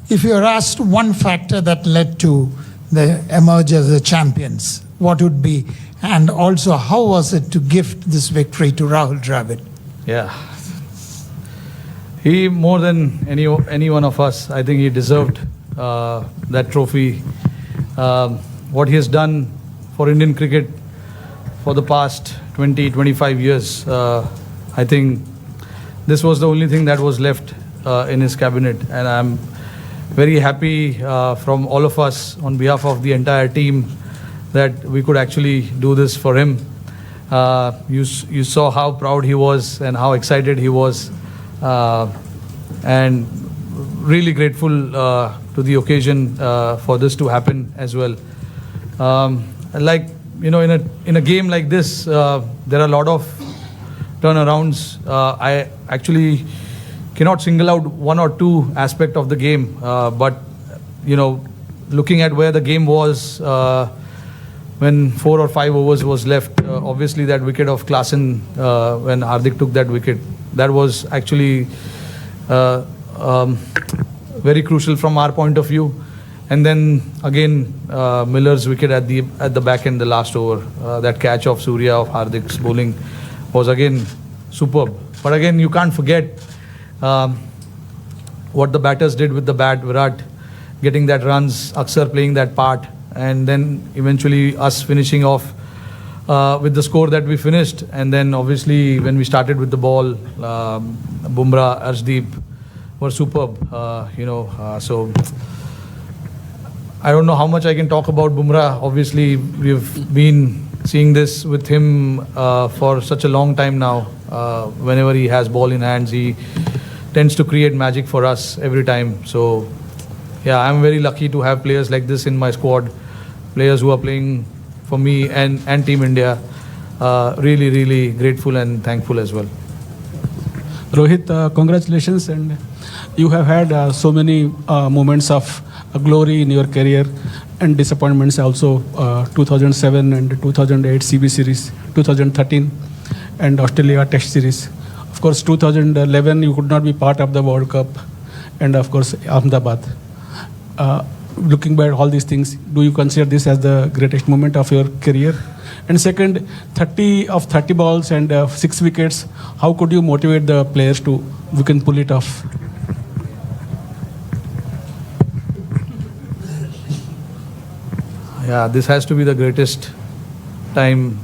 If you are asked one factor that led to the emerge as the champions, what would be? And also, how was it to gift this victory to Rahul Dravid? Yeah. He, more than any one of us, I think he deserved that trophy. What he has done for Indian cricket for the past 20-25 years, I think this was the only thing that was left in his cabinet. And I'm very happy from all of us on behalf of the entire team that we could actually do this for him. You saw how proud he was and how excited he was, and really grateful to the occasion for this to happen as well. Like, you know, in a game like this, there are a lot of turnarounds. I actually cannot single out one or two aspects of the game, but you know, looking at where the game was when 4 or 5 overs was left, obviously that wicket of Klaasen, when Hardik took that wicket, that was actually very crucial from our point of view. And then again, Miller's wicket at the back end, the last over, that catch of Surya of Hardik's bowling was again superb. But again, you can't forget what the batters did with the bat. Virat getting that runs, Akshar playing that part, and then eventually us finishing off with the score that we finished. And then obviously when we started with the ball, Bumrah, Arshdeep were superb. So I don't know how much I can talk about Bumrah. Obviously we've been seeing this with him for such a long time now. Whenever he has ball in hands, he tends to create magic for us every time. So yeah, I'm very lucky to have players like this in my squad, players who are playing for me and Team India. Really, really grateful and thankful as well. Rohit, congratulations, and you have had so many moments of glory in your career and disappointments also. 2007 and 2008 CB series, 2013 and Australia Test series. Of course, 2011 you could not be part of the World Cup, and of course Ahmedabad. Looking back at all these things, do you consider this as the greatest moment of your career? And second, 30 balls and 6 wickets, how could you motivate the players to, we can pull it off? Yeah, this has to be the greatest time.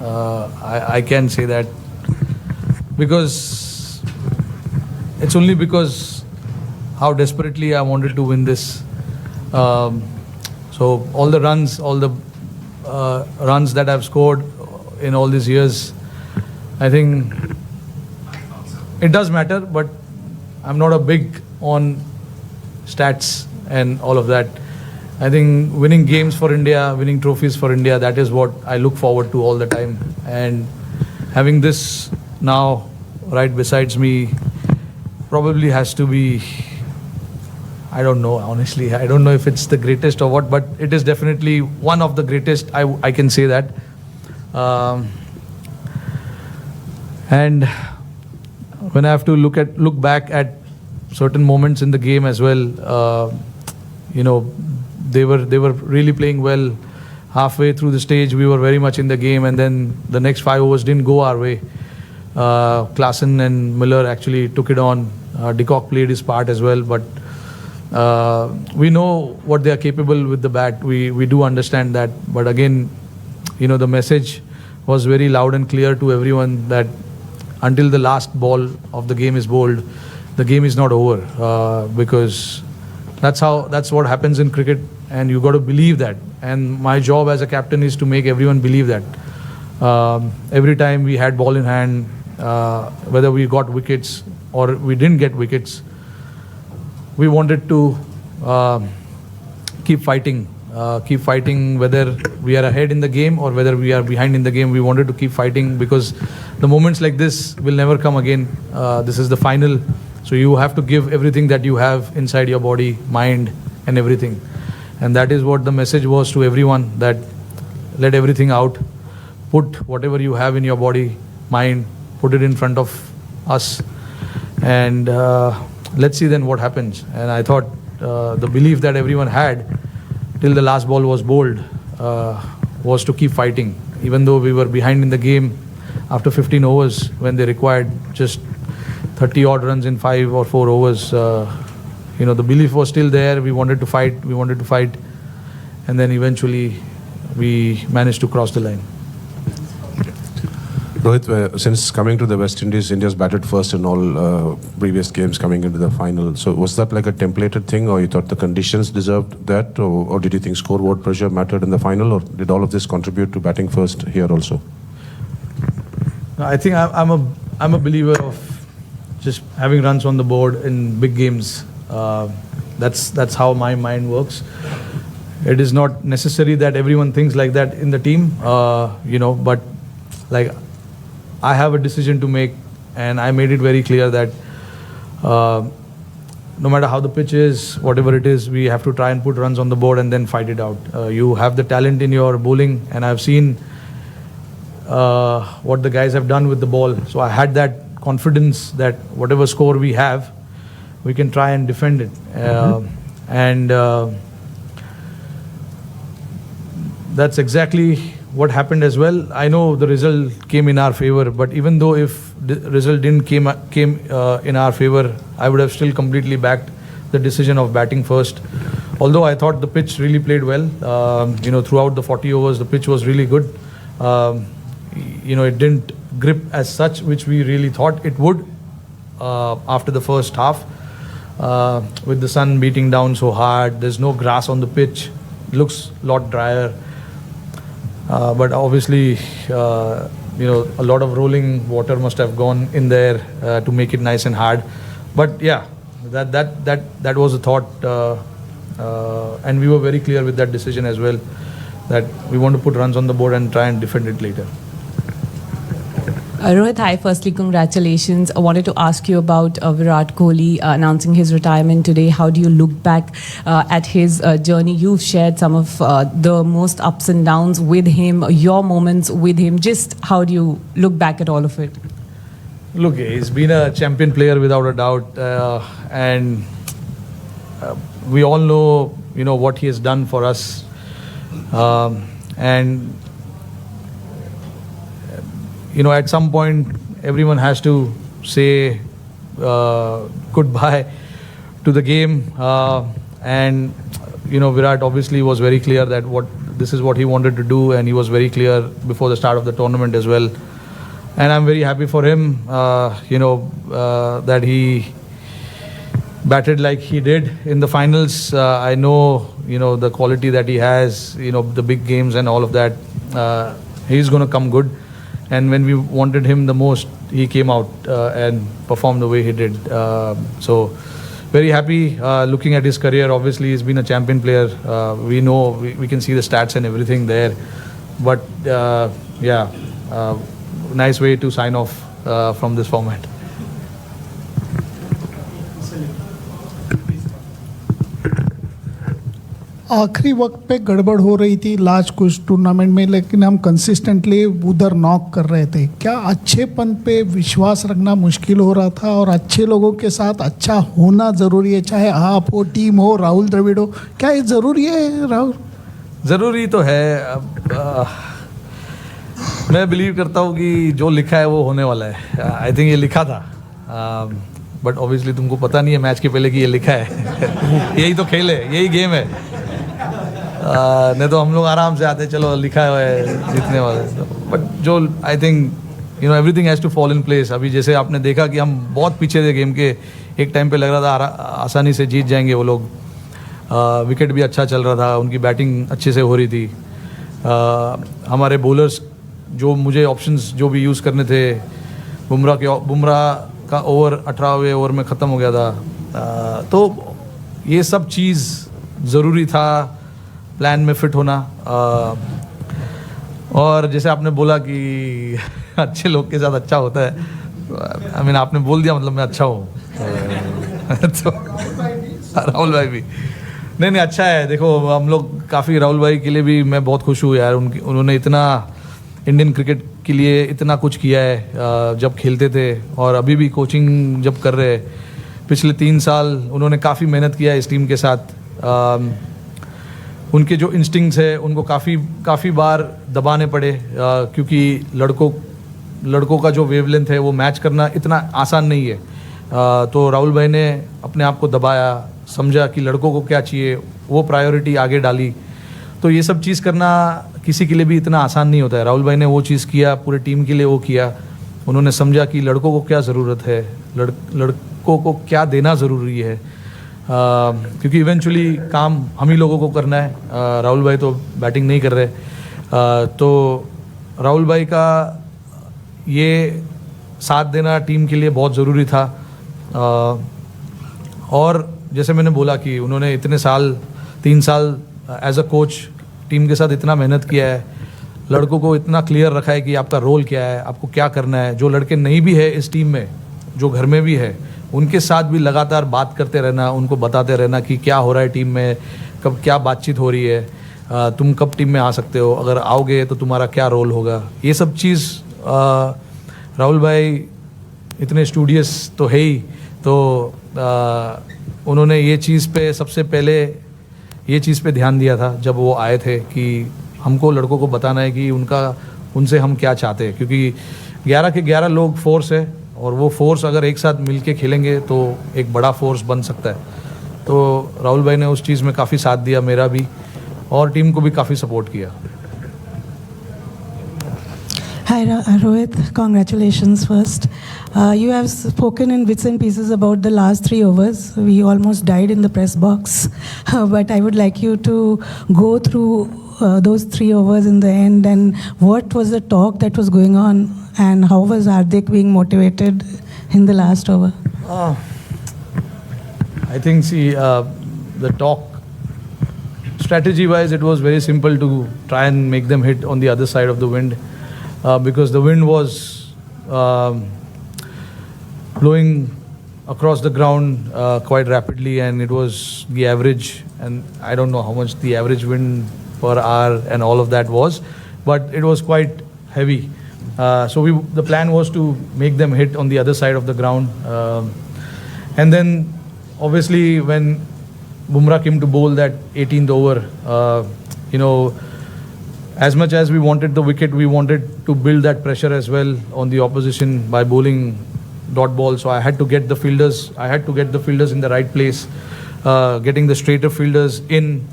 I can say that because it's only because how desperately I wanted to win this. So all the runs that I've scored in all these years, I think it does matter, but I'm not a big on stats and all of that. I think winning games for India, winning trophies for India, that is what I look forward to all the time. And having this now right besides me probably has to be, I don't know, honestly. I don't know if it's the greatest or what, but it is definitely one of the greatest. I can say that. And when I have to look back at certain moments in the game as well, they were really playing well. Halfway through the stage, we were very much in the game, and then the next 5 overs didn't go our way. Klaasen and Miller actually took it on. De Kock played his part as well, but we know what they are capable with the bat. We do understand that, but again, the message was very loud and clear to everyone that until the last ball of the game is bowled, the game is not over, because that's what happens in cricket, and you got to believe that. And my job as a captain is to make everyone believe that. Every time we had ball in hand, whether we got wickets or we didn't get wickets, we wanted to keep fighting, whether we are ahead in the game or whether we are behind in the game. We wanted to keep fighting because the moments like this will never come again. This is the final, so you have to give everything that you have inside your body, mind and everything. And that is what the message was to everyone, that let everything out, put whatever you have in your body, mind, put it in front of us, and let's see then what happens. And I thought the belief that everyone had till the last ball was bowled was to keep fighting. Even though we were behind in the game after 15 overs, when they required just 30 odd runs in 5 or 4 overs, the belief was still there. We wanted to fight, and then eventually we managed to cross the line. Rohit, since coming to the West Indies, India's batted first in all previous games coming into the final. So was that like a templated thing, or you thought the conditions deserved that, or did you think scoreboard pressure mattered in the final, or did all of this contribute to batting first here also? I think I'm a believer of just having runs on the board in big games. That's how my mind works. It is not necessary that everyone thinks like that in the team, but like I have a decision to make, and I made it very clear that no matter how the pitch is, whatever it is, we have to try and put runs on the board and then fight it out. You have the talent in your bowling, and I've seen what the guys have done with the ball. So I had that confidence that whatever score we have, we can try and defend it. That's exactly what happened as well. I know the result came in our favor, but even though if the result didn't came in our favor, I would have still completely backed the decision of batting first. Although I thought the pitch really played well, throughout the 40 overs, the pitch was really good. It didn't grip as such, which we really thought it would after the first half. With the sun beating down so hard, there's no grass on the pitch, it looks a lot drier. But obviously, a lot of rolling water must have gone in there to make it nice and hard. But yeah, that was a thought, and we were very clear with that decision as well, that we want to put runs on the board and try and defend it later. Rohit, hi. Firstly, congratulations. I wanted to ask you about Virat Kohli announcing his retirement today. How do you look back at his journey? You've shared some of the most ups and downs with him, your moments with him. Just how do you look back at all of it? Look, he's been a champion player without a doubt, and we all know, what he has done for us, and. At some point, everyone has to say goodbye to the game. And Virat obviously was very clear that this is what he wanted to do, and he was very clear before the start of the tournament as well. And I'm very happy for him, that he batted like he did in the finals. I know, the quality that he has, the big games and all of that. He's going to come good. And when we wanted him the most, he came out and performed the way he did. So very happy looking at his career. Obviously, he's been a champion player. We know, we can see the stats and everything there. But nice way to sign off from this format. आखिरी वक्त पे गड़बड़ हो रही थी last कुछ tournament में, लेकिन हम कंसिस्टेंटली उधर नॉक कर रहे थे. क्या अच्छेपन पे विश्वास रखना मुश्किल हो रहा था, और अच्छे लोगों के साथ अच्छा होना ज़रूरी है, चाहे आप हो, टीम हो, राहुल द्रविड़ हो? क्या ये ज़रूरी है राहुल? ज़रूरी तो है. मैं बिलीव करता हूँ कि जो लिखा है वो होने वाला है. आई थिंक ये लिखा था, बट ऑब्वियसली तुमको पता नहीं है मैच के पहले कि ये लिखा है. यही तो खेल है, यही गेम है. नहीं तो हम लोग आराम से आते, चलो लिखा है जीतने वाले. बट जो I think everything has to fall in place. अभी जैसे आपने देखा कि हम बहुत पीछे थे गेम के, एक टाइम पे लग रहा था आसानी से जीत जाएंगे वो लोग. विकेट भी अच्छा चल रहा था, उनकी बैटिंग अच्छे से हो रही थी. हमारे बॉलर्स जो मुझे ऑप्शंस जो भी यूज़ करने थे, बुमराह का ओवर 18वें ओवर में ख़त्म हो गया था. तो ये सब चीज़ ज़रूरी था, प्लान में फिट होना. और जैसे आपने बोला कि अच्छे लोग के साथ अच्छा होता है, आई मीन आपने बोल दिया, मतलब मैं अच्छा हूँ. तो राहुल भाई भी नहीं अच्छा है. देखो हम लोग काफ़ी, राहुल भाई के लिए भी मैं बहुत खुश हूँ यार. उन्होंने इतना इंडियन क्रिकेट के लिए इतना कुछ किया है जब खेलते थे, और अभी भी कोचिंग जब कर रहे हैं. पिछले 3 साल उन्होंने काफ़ी मेहनत किया इस टीम के साथ। उनके जो इंस्टिंक्ट्स है उनको काफ़ी बार दबाने पड़े, क्योंकि लड़कों का जो वेवलेंथ है वो मैच करना इतना आसान नहीं है। तो राहुल भाई ने अपने आप को दबाया, समझा कि लड़कों को क्या चाहिए, वो प्रायोरिटी आगे डाली। तो ये सब चीज़ करना किसी के लिए भी इतना आसान नहीं होता है। राहुल भाई ने वो चीज़ किया, पूरे टीम के लिए वो किया। उन्होंने समझा कि लड़कों को क्या ज़रूरत है, लड़कों को क्या देना ज़रूरी है, क्योंकि इवेंचुअली काम हम ही लोगों को करना है। राहुल भाई तो बैटिंग नहीं कर रहे। तो राहुल भाई का ये साथ देना टीम के लिए बहुत ज़रूरी था। और जैसे मैंने बोला कि उन्होंने इतने साल 3 साल एज अ कोच टीम के साथ इतना मेहनत किया है, लड़कों को इतना क्लियर रखा है कि आपका रोल क्या है, आपको क्या करना है। जो लड़के नहीं भी है इस टीम में, जो घर में भी है, उनके साथ भी लगातार बात करते रहना, उनको बताते रहना कि क्या हो रहा है टीम में, कब क्या बातचीत हो रही है, तुम कब टीम में आ सकते हो, अगर आओगे तो तुम्हारा क्या रोल होगा। ये सब चीज़ राहुल भाई इतने स्टूडियस तो है ही, तो उन्होंने ये चीज़ पे सबसे पहले ये चीज़ पे ध्यान दिया था जब वो आए थे कि हमको लड़कों को बताना है कि उनसे हम क्या चाहते हैं, क्योंकि 11 के 11 लोग फोर्स है, और वो फोर्स अगर एक साथ मिलके खेलेंगे तो एक बड़ा फोर्स बन सकता है। तो राहुल भाई ने उस चीज़ में काफ़ी साथ दिया, मेरा भी, और टीम को भी काफ़ी सपोर्ट किया। Hi Rohit, congratulations first. You have spoken in bits and pieces about the last 3 overs. We almost died in the press box, but I would like you to go through those 3 overs in the end, and what was the talk that was going on, and how was Hardik being motivated in the last over? I think, the talk, strategy-wise, it was very simple to try and make them hit on the other side of the wind, because the wind was blowing across the ground quite rapidly, and it was the average, and I don't know how much the average wind per hour and all of that was, but it was quite heavy. So the plan was to make them hit on the other side of the ground, and then obviously when Bumrah came to bowl that 18th over, as much as we wanted the wicket, we wanted to build that pressure as well on the opposition by bowling dot ball. So I had to get the fielders in the right place, getting the straighter fielders in,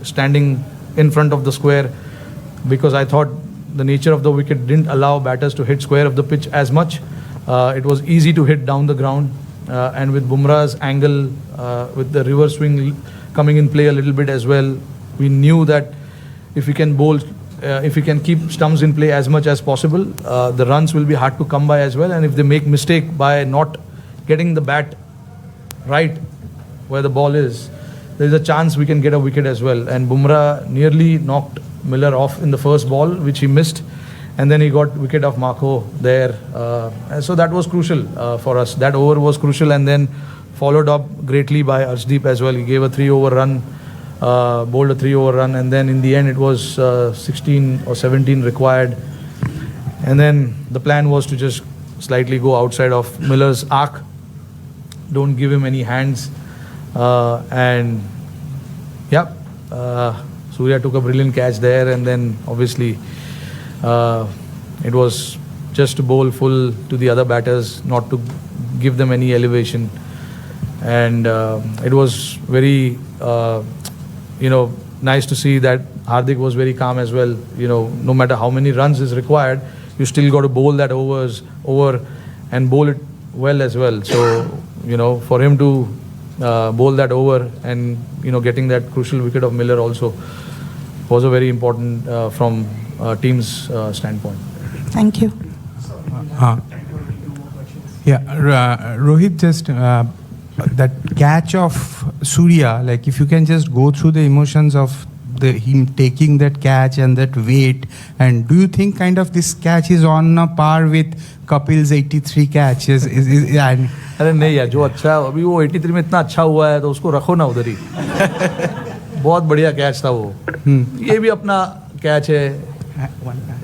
standing in front of the square, because I thought the nature of the wicket didn't allow batters to hit square of the pitch as much. It was easy to hit down the ground, and with Bumrah's angle, with the reverse swing coming in play a little bit as well, we knew that if we can bowl, if we can keep stumps in play as much as possible, the runs will be hard to come by as well. And if they make mistake by not getting the bat right where the ball is, there is a chance we can get a wicket as well. And Bumrah nearly knocked Miller off in the first ball, which he missed, and then he got wicket of Marco there. And so that was crucial for us. That over was crucial, and then followed up greatly by Arshdeep as well. He gave a 3-over run. Bowled a 3-over run, and then in the end it was 16 or 17 required, and then the plan was to just slightly go outside of Miller's arc, don't give him any hands, and Surya took a brilliant catch there, and then obviously it was just to bowl full to the other batters, not to give them any elevation, and it was very nice to see that Hardik was very calm as well. No matter how many runs is required, you still got to bowl that over and bowl it well as well. So, for him to bowl that over and, getting that crucial wicket of Miller also was a very important from team's standpoint. Thank you. Rohit, just that catch of Surya, like if you can just go through the emotions of him taking that catch and that weight, and do you think kind of this catch is on a par with Kapil's 83 catches? अरे नहीं यार, जो अच्छा अभी वो 83 में इतना अच्छा हुआ है तो उसको रखो ना उधर ही। बहुत बढ़िया कैच था वो। ये भी अपना कैच है।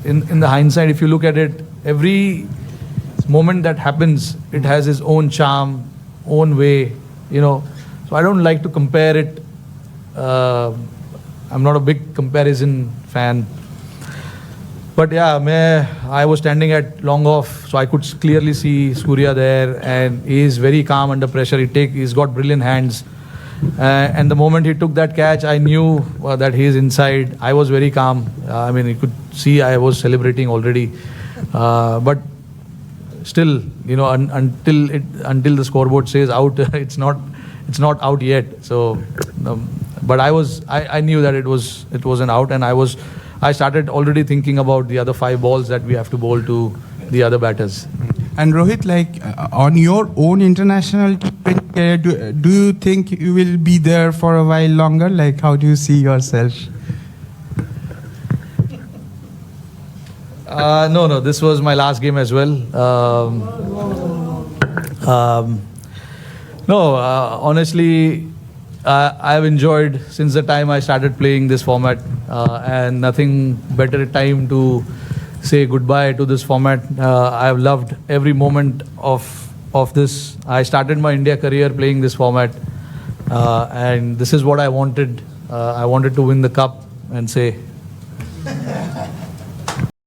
In the hindsight, if you look at it, every moment that happens, it has its own charm, own way, you know. So I don't like to compare it. I'm not a big comparison fan. But yeah, I was standing at long off, so I could clearly see Surya there, and he is very calm under pressure. He's got brilliant hands. And the moment he took that catch, I knew that he is inside. I was very calm. I mean, you could see I was celebrating already. But still, you know, until the scoreboard says out, it's not out yet. So, but I knew that it was an out, and I started already thinking about the other 5 balls that we have to bowl to the other batters. And Rohit, like on your own international career, do you think you will be there for a while longer? Like, how do you see yourself? No, this was my last game as well. Honestly, I've enjoyed since the time I started playing this format, and nothing better time to say goodbye to this format. I've loved every moment of this. I started my India career playing this format, and this is what I wanted. I wanted to win the cup and say